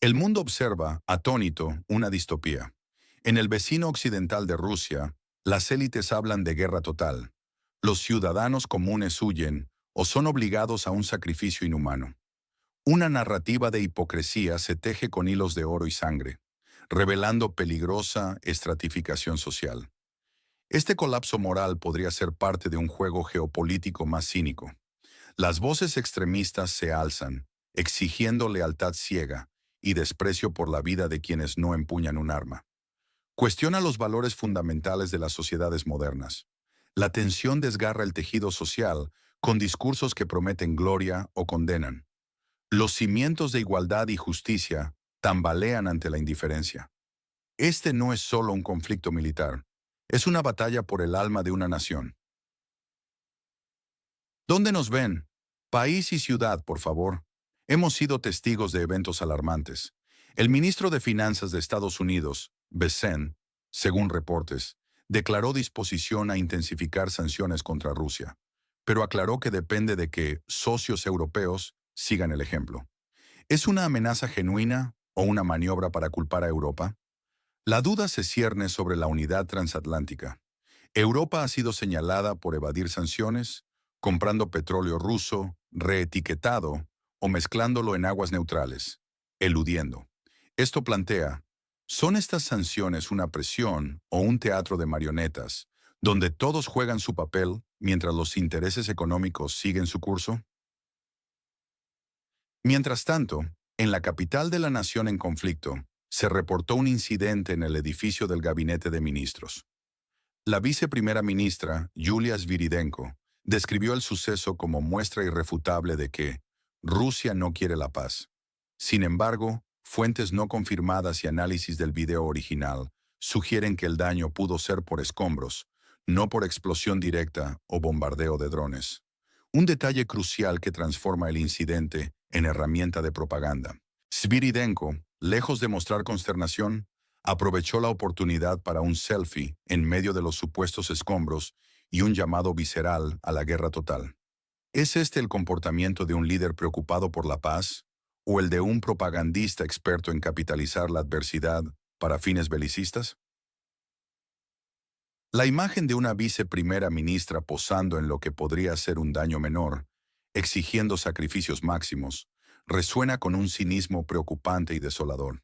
El mundo observa, atónito, una distopía. En el vecino occidental de Rusia, las élites hablan de guerra total. Los ciudadanos comunes huyen o son obligados a un sacrificio inhumano. Una narrativa de hipocresía se teje con hilos de oro y sangre, revelando peligrosa estratificación social. Este colapso moral podría ser parte de un juego geopolítico más cínico. Las voces extremistas se alzan, exigiendo lealtad ciega y desprecio por la vida de quienes no empuñan un arma. Cuestiona los valores fundamentales de las sociedades modernas. La tensión desgarra el tejido social con discursos que prometen gloria o condenan. Los cimientos de igualdad y justicia tambalean ante la indiferencia. Este no es solo un conflicto militar, es una batalla por el alma de una nación. ¿Dónde nos ven? País y ciudad, por favor. Hemos sido testigos de eventos alarmantes. El ministro de Finanzas de Estados Unidos, Bessent, según reportes, declaró disposición a intensificar sanciones contra Rusia, pero aclaró que depende de que socios europeos sigan el ejemplo. ¿Es una amenaza genuina o una maniobra para culpar a Europa? La duda se cierne sobre la unidad transatlántica. Europa ha sido señalada por evadir sanciones, comprando petróleo ruso, reetiquetado o mezclándolo en aguas neutrales, eludiendo. Esto plantea, ¿son estas sanciones una presión o un teatro de marionetas, donde todos juegan su papel mientras los intereses económicos siguen su curso? Mientras tanto, en la capital de la nación en conflicto, se reportó un incidente en el edificio del Gabinete de Ministros. La viceprimera ministra, Yulia Sviridenko, describió el suceso como muestra irrefutable de que Rusia no quiere la paz. Sin embargo, fuentes no confirmadas y análisis del video original sugieren que el daño pudo ser por escombros, no por explosión directa o bombardeo de drones. Un detalle crucial que transforma el incidente en herramienta de propaganda. Sviridenko, lejos de mostrar consternación, aprovechó la oportunidad para un selfie en medio de los supuestos escombros y un llamado visceral a la guerra total. ¿Es este el comportamiento de un líder preocupado por la paz o el de un propagandista experto en capitalizar la adversidad para fines belicistas? La imagen de una viceprimera ministra posando en lo que podría ser un daño menor, exigiendo sacrificios máximos, resuena con un cinismo preocupante y desolador.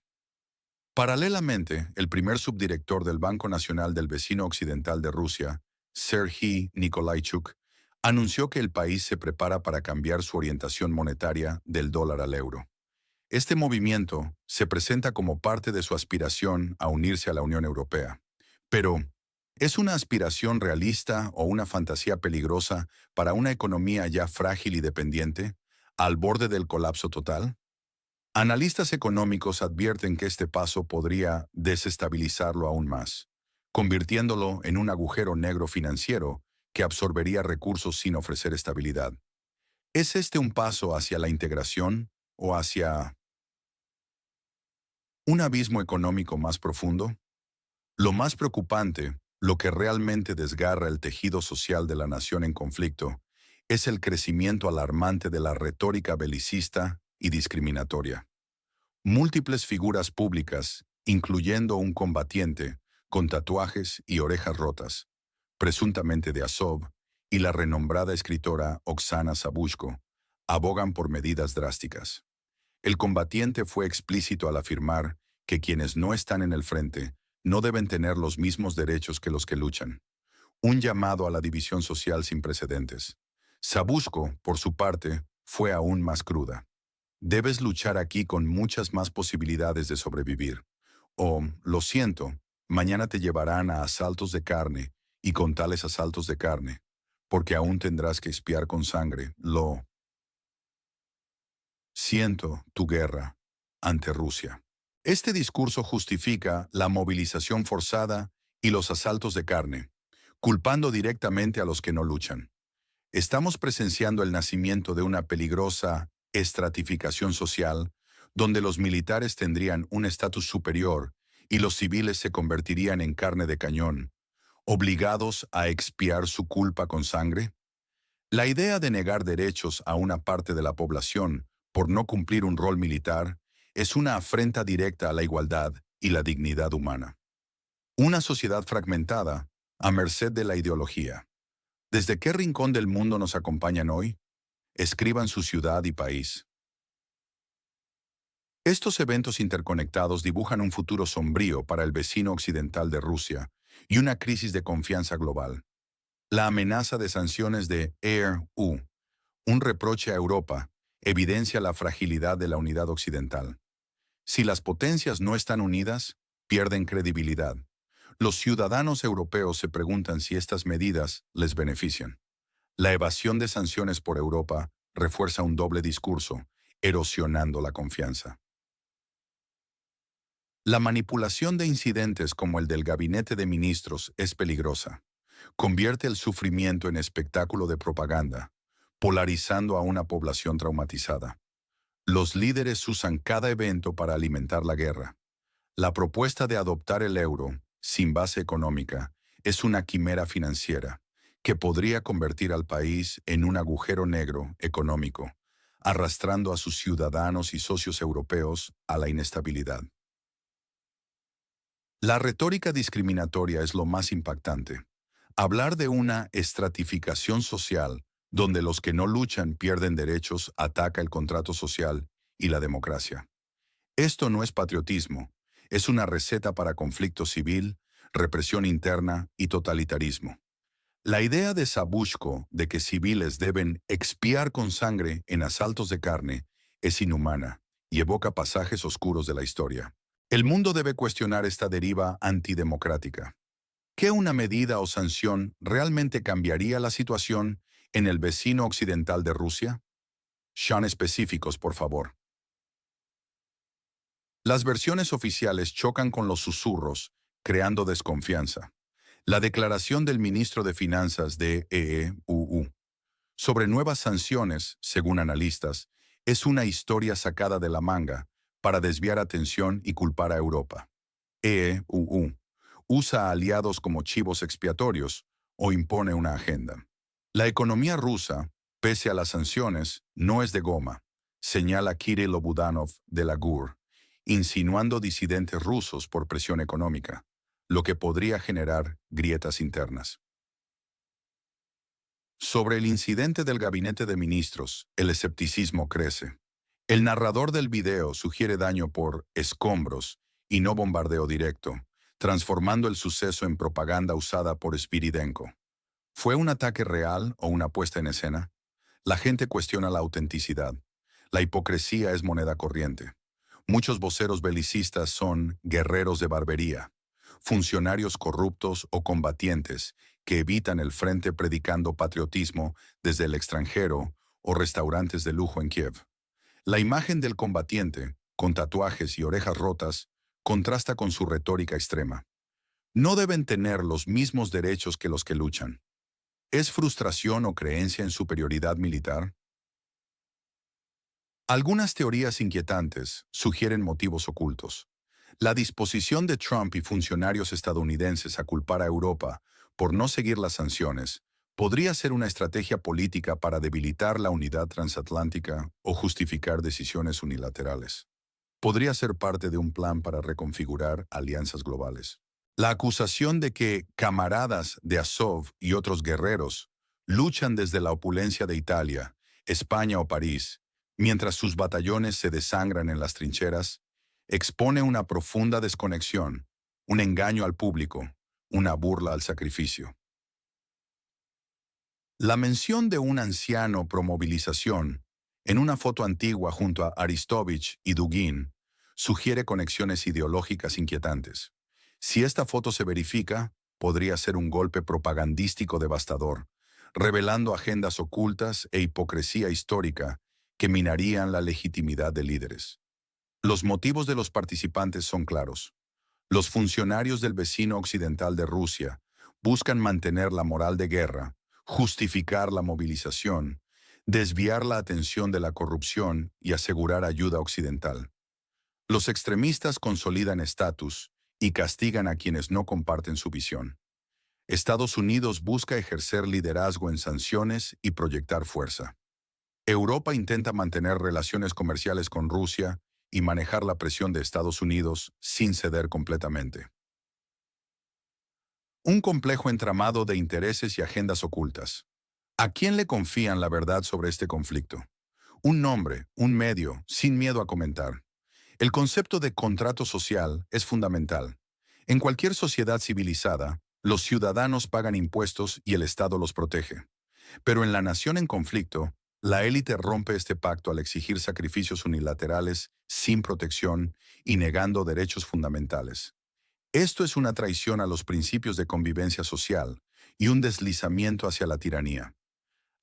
Paralelamente, el primer subdirector del Banco Nacional del vecino occidental de Rusia, Serhiy Nikolaichuk, anunció que el país se prepara para cambiar su orientación monetaria del dólar al euro. Este movimiento se presenta como parte de su aspiración a unirse a la Unión Europea. Pero, ¿es una aspiración realista o una fantasía peligrosa para una economía ya frágil y dependiente, al borde del colapso total? Analistas económicos advierten que este paso podría desestabilizarlo aún más, convirtiéndolo en un agujero negro financiero que absorbería recursos sin ofrecer estabilidad. ¿Es este un paso hacia la integración o hacia un abismo económico más profundo? Lo más preocupante, lo que realmente desgarra el tejido social de la nación en conflicto, es el crecimiento alarmante de la retórica belicista y discriminatoria. Múltiples figuras públicas, incluyendo un combatiente con tatuajes y orejas rotas, presuntamente de Azov, y la renombrada escritora Oksana Sabushko, abogan por medidas drásticas. El combatiente fue explícito al afirmar que quienes no están en el frente no deben tener los mismos derechos que los que luchan. Un llamado a la división social sin precedentes. Sabushko, por su parte, fue aún más cruda. Debes luchar aquí con muchas más posibilidades de sobrevivir. O, lo siento, mañana te llevarán a asaltos de carne, y con tales asaltos de carne, porque aún tendrás que expiar con sangre, lo siento, tu guerra ante Rusia. Este discurso justifica la movilización forzada y los asaltos de carne, culpando directamente a los que no luchan. Estamos presenciando el nacimiento de una peligrosa estratificación social, donde los militares tendrían un estatus superior y los civiles se convertirían en carne de cañón, obligados a expiar su culpa con sangre. La idea de negar derechos a una parte de la población por no cumplir un rol militar es una afrenta directa a la igualdad y la dignidad humana. Una sociedad fragmentada, a merced de la ideología. ¿Desde qué rincón del mundo nos acompañan hoy? Escriban su ciudad y país. Estos eventos interconectados dibujan un futuro sombrío para el vecino occidental de Rusia y una crisis de confianza global. La amenaza de sanciones de EU, un reproche a Europa, evidencia la fragilidad de la unidad occidental. Si las potencias no están unidas, pierden credibilidad. Los ciudadanos europeos se preguntan si estas medidas les benefician. La evasión de sanciones por Europa refuerza un doble discurso, erosionando la confianza. La manipulación de incidentes como el del gabinete de ministros es peligrosa. Convierte el sufrimiento en espectáculo de propaganda, polarizando a una población traumatizada. Los líderes usan cada evento para alimentar la guerra. La propuesta de adoptar el euro, sin base económica, es una quimera financiera que podría convertir al país en un agujero negro económico, arrastrando a sus ciudadanos y socios europeos a la inestabilidad. La retórica discriminatoria es lo más impactante. Hablar de una estratificación social donde los que no luchan pierden derechos ataca el contrato social y la democracia. Esto no es patriotismo, es una receta para conflicto civil, represión interna y totalitarismo. La idea de Sabushko de que civiles deben expiar con sangre en asaltos de carne es inhumana y evoca pasajes oscuros de la historia. El mundo debe cuestionar esta deriva antidemocrática. ¿Qué una medida o sanción realmente cambiaría la situación en el vecino occidental de Rusia? Sean específicos, por favor. Las versiones oficiales chocan con los susurros, creando desconfianza. La declaración del ministro de Finanzas de EU sobre nuevas sanciones, según analistas, es una historia sacada de la manga para desviar atención y culpar a Europa. EU usa a aliados como chivos expiatorios o impone una agenda. La economía rusa, pese a las sanciones, no es de goma, señala Kirill Budanov de la GUR, insinuando disidentes rusos por presión económica, lo que podría generar grietas internas. Sobre el incidente del gabinete de ministros, el escepticismo crece. El narrador del video sugiere daño por escombros y no bombardeo directo, transformando el suceso en propaganda usada por Spiridenko. ¿Fue un ataque real o una puesta en escena? La gente cuestiona la autenticidad. La hipocresía es moneda corriente. Muchos voceros belicistas son guerreros de barbería, funcionarios corruptos o combatientes que evitan el frente predicando patriotismo desde el extranjero o restaurantes de lujo en Kiev. La imagen del combatiente, con tatuajes y orejas rotas, contrasta con su retórica extrema. No deben tener los mismos derechos que los que luchan. ¿Es frustración o creencia en superioridad militar? Algunas teorías inquietantes sugieren motivos ocultos. La disposición de Trump y funcionarios estadounidenses a culpar a Europa por no seguir las sanciones podría ser una estrategia política para debilitar la unidad transatlántica o justificar decisiones unilaterales. Podría ser parte de un plan para reconfigurar alianzas globales. La acusación de que camaradas de Azov y otros guerreros luchan desde la opulencia de Italia, España o París, mientras sus batallones se desangran en las trincheras, expone una profunda desconexión, un engaño al público, una burla al sacrificio. La mención de un anciano pro movilización en una foto antigua junto a Aristovich y Dugin sugiere conexiones ideológicas inquietantes. Si esta foto se verifica, podría ser un golpe propagandístico devastador, revelando agendas ocultas e hipocresía histórica que minarían la legitimidad de líderes. Los motivos de los participantes son claros. Los funcionarios del vecino occidental de Rusia buscan mantener la moral de guerra, justificar la movilización, desviar la atención de la corrupción y asegurar ayuda occidental. Los extremistas consolidan estatus y castigan a quienes no comparten su visión. Estados Unidos busca ejercer liderazgo en sanciones y proyectar fuerza. Europa intenta mantener relaciones comerciales con Rusia y manejar la presión de Estados Unidos sin ceder completamente. Un complejo entramado de intereses y agendas ocultas. ¿A quién le confían la verdad sobre este conflicto? Un nombre, un medio, sin miedo a comentar. El concepto de contrato social es fundamental. En cualquier sociedad civilizada, los ciudadanos pagan impuestos y el Estado los protege. Pero en la nación en conflicto, la élite rompe este pacto al exigir sacrificios unilaterales, sin protección y negando derechos fundamentales. Esto es una traición a los principios de convivencia social y un deslizamiento hacia la tiranía.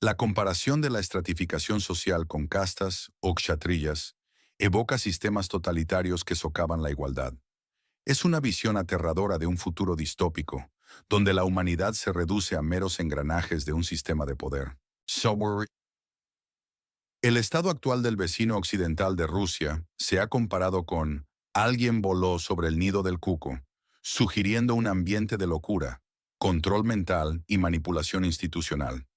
La comparación de la estratificación social con castas o kshatriyas evoca sistemas totalitarios que socavan la igualdad. Es una visión aterradora de un futuro distópico, donde la humanidad se reduce a meros engranajes de un sistema de poder. El estado actual del vecino occidental de Rusia se ha comparado con alguien voló sobre el nido del cuco, sugiriendo un ambiente de locura, control mental y manipulación institucional.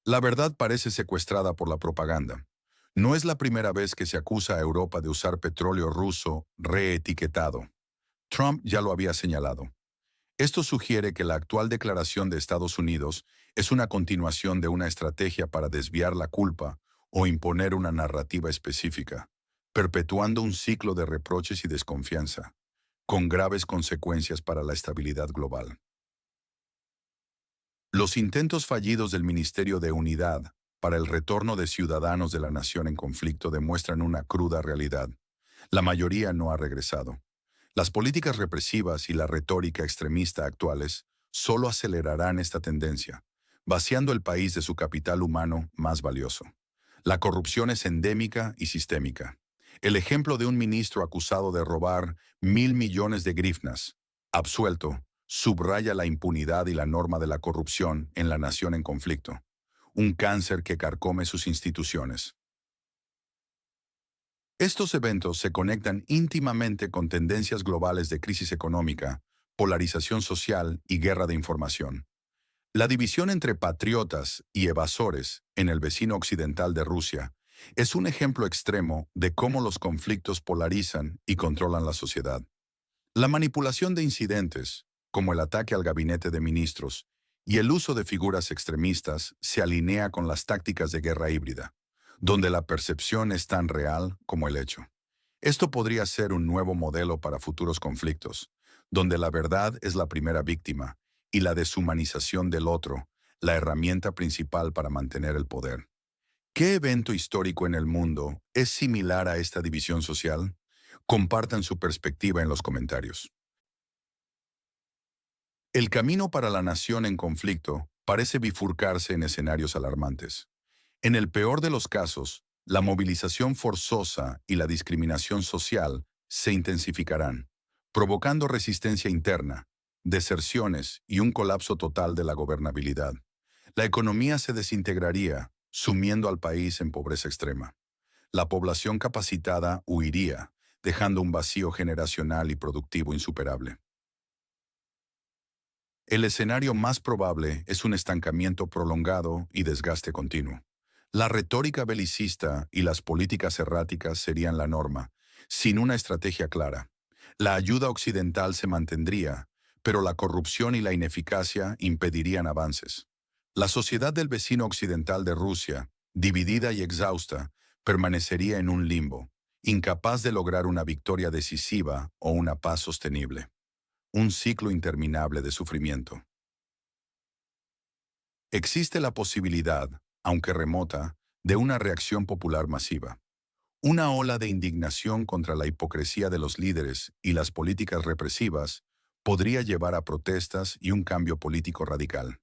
La verdad parece secuestrada por la propaganda. No es la primera vez que se acusa a Europa de usar petróleo ruso reetiquetado. Trump ya lo había señalado. Esto sugiere que la actual declaración de Estados Unidos es una continuación de una estrategia para desviar la culpa o imponer una narrativa específica, perpetuando un ciclo de reproches y desconfianza, con graves consecuencias para la estabilidad global. Los intentos fallidos del Ministerio de Unidad para el retorno de ciudadanos de la nación en conflicto demuestran una cruda realidad. La mayoría no ha regresado. Las políticas represivas y la retórica extremista actuales solo acelerarán esta tendencia, vaciando el país de su capital humano más valioso. La corrupción es endémica y sistémica. El ejemplo de un ministro acusado de robar 1.000 millones de grivnas, absuelto, subraya la impunidad y la norma de la corrupción en la nación en conflicto, un cáncer que carcome sus instituciones. Estos eventos se conectan íntimamente con tendencias globales de crisis económica, polarización social y guerra de información. La división entre patriotas y evasores en el vecino occidental de Rusia es un ejemplo extremo de cómo los conflictos polarizan y controlan la sociedad. La manipulación de incidentes, como el ataque al gabinete de ministros, y el uso de figuras extremistas se alinea con las tácticas de guerra híbrida, donde la percepción es tan real como el hecho. Esto podría ser un nuevo modelo para futuros conflictos, donde la verdad es la primera víctima y la deshumanización del otro, la herramienta principal para mantener el poder. ¿Qué evento histórico en el mundo es similar a esta división social? Compartan su perspectiva en los comentarios. El camino para la nación en conflicto parece bifurcarse en escenarios alarmantes. En el peor de los casos, la movilización forzosa y la discriminación social se intensificarán, provocando resistencia interna, deserciones y un colapso total de la gobernabilidad. La economía se desintegraría, sumiendo al país en pobreza extrema. La población capacitada huiría, dejando un vacío generacional y productivo insuperable. El escenario más probable es un estancamiento prolongado y desgaste continuo. La retórica belicista y las políticas erráticas serían la norma, sin una estrategia clara. La ayuda occidental se mantendría, pero la corrupción y la ineficacia impedirían avances. La sociedad del vecino occidental de Rusia, dividida y exhausta, permanecería en un limbo, incapaz de lograr una victoria decisiva o una paz sostenible. Un ciclo interminable de sufrimiento. Existe la posibilidad, aunque remota, de una reacción popular masiva. Una ola de indignación contra la hipocresía de los líderes y las políticas represivas podría llevar a protestas y un cambio político radical.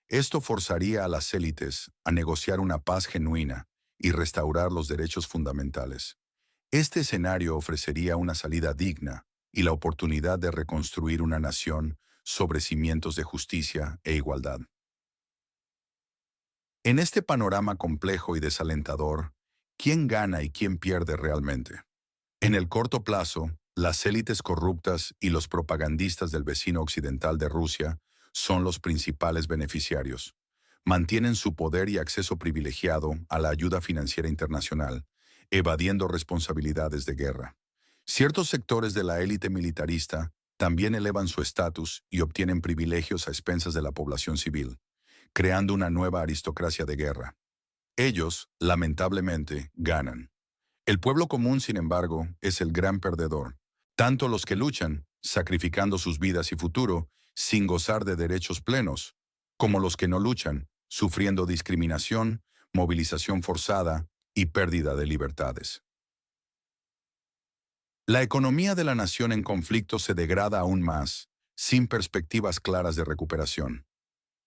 Esto forzaría a las élites a negociar una paz genuina y restaurar los derechos fundamentales. Este escenario ofrecería una salida digna y la oportunidad de reconstruir una nación sobre cimientos de justicia e igualdad. En este panorama complejo y desalentador, ¿quién gana y quién pierde realmente? En el corto plazo, las élites corruptas y los propagandistas del vecino occidental de Rusia son los principales beneficiarios. Mantienen su poder y acceso privilegiado a la ayuda financiera internacional, evadiendo responsabilidades de guerra. Ciertos sectores de la élite militarista también elevan su estatus y obtienen privilegios a expensas de la población civil, creando una nueva aristocracia de guerra. Ellos, lamentablemente, ganan. El pueblo común, sin embargo, es el gran perdedor. Tanto los que luchan, sacrificando sus vidas y futuro, sin gozar de derechos plenos, como los que no luchan, sufriendo discriminación, movilización forzada y pérdida de libertades. La economía de la nación en conflicto se degrada aún más, sin perspectivas claras de recuperación.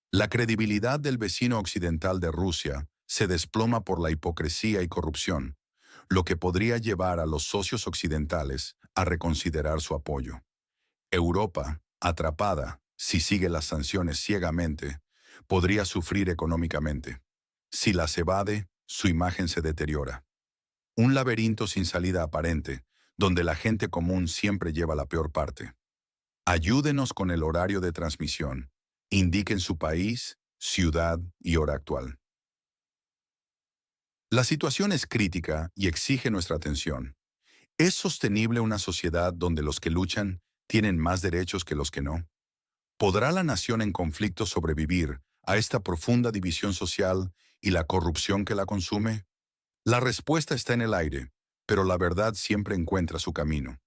La credibilidad del vecino occidental de Rusia se desploma por la hipocresía y corrupción, lo que podría llevar a los socios occidentales a reconsiderar su apoyo. Europa, atrapada, si sigue las sanciones ciegamente, podría sufrir económicamente. Si las evade, su imagen se deteriora. Un laberinto sin salida aparente, donde la gente común siempre lleva la peor parte. Ayúdenos con el horario de transmisión. Indiquen su país, ciudad y hora actual. La situación es crítica y exige nuestra atención. ¿Es sostenible una sociedad donde los que luchan tienen más derechos que los que no? ¿Podrá la nación en conflicto sobrevivir a esta profunda división social y la corrupción que la consume? La respuesta está en el aire, pero la verdad siempre encuentra su camino.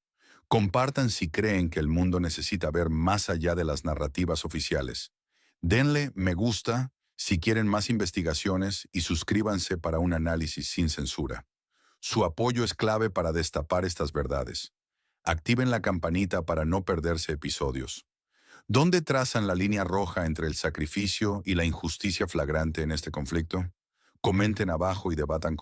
Compartan si creen que el mundo necesita ver más allá de las narrativas oficiales. Denle me gusta si quieren más investigaciones y suscríbanse para un análisis sin censura. Su apoyo es clave para destapar estas verdades. Activen la campanita para no perderse episodios. ¿Dónde trazan la línea roja entre el sacrificio y la injusticia flagrante en este conflicto? Comenten abajo y debatan